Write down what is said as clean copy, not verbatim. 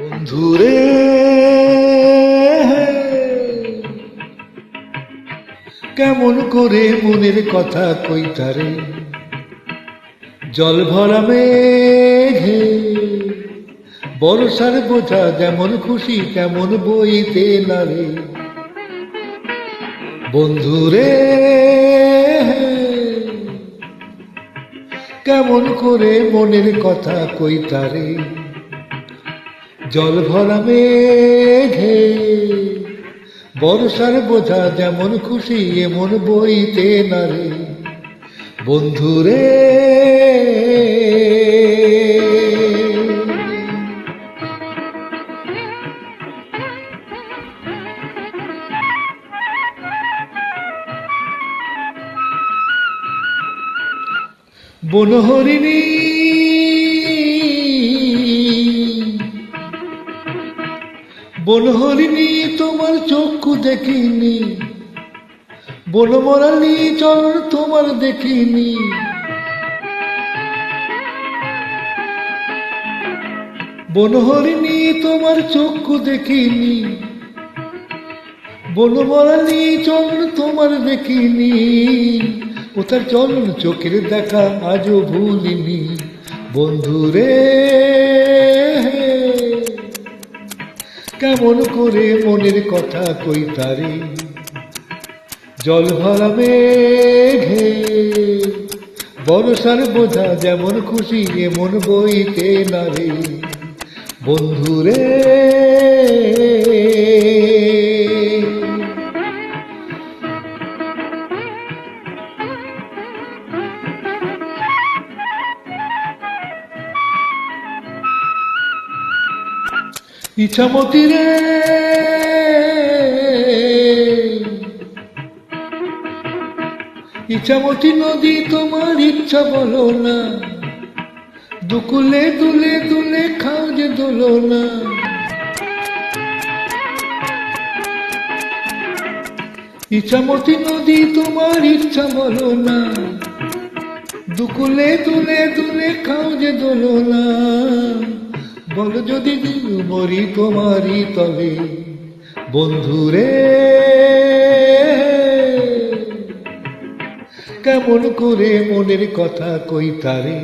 বন্ধুরে কেমন করে মনের কথা কইতারে, জল ভরা মেঘে বর্ষার বোঝা যেমন খুশি তেমন বইতে নারে। বন্ধুরে কেমন করে মনের কথা কইতারে, জল ভরা মেঘে বর্ষার বোঝা যেমন খুশি এমন বইতে নারে। বন্ধুরে বনহরিণী বনহরিণী তোমার চক্ষু দেখিনি, বনমরালি চরণ তোমার দেখিনি। বনহরিণী তোমার চক্ষু দেখিনি, বনমরালি চরণ তোমার দেখিনি। ও তার চরণ চোখের দেখা আজও ভুলিনি। বন্ধুরে কেমন করে মনের কথা কইতারে, জল ভরা মেঘে বর্ষার বোঝা যেমন খুশি এমন বইতে নারে। বন্ধুরে ইছামতি রে ইছামতি নদী তোমার ইচ্ছা বলো না, দুকুলে দুলে দুলে খাও যে দোলো না। ইছামতি নদী তোমার ইচ্ছা বলো না, দুকুলে দুলে দুলে খাও যে দোলো না। বলো যদি দিন মরি তোমারই তলে। বন্ধুরে কেমন করে মনের কথা কইতারে,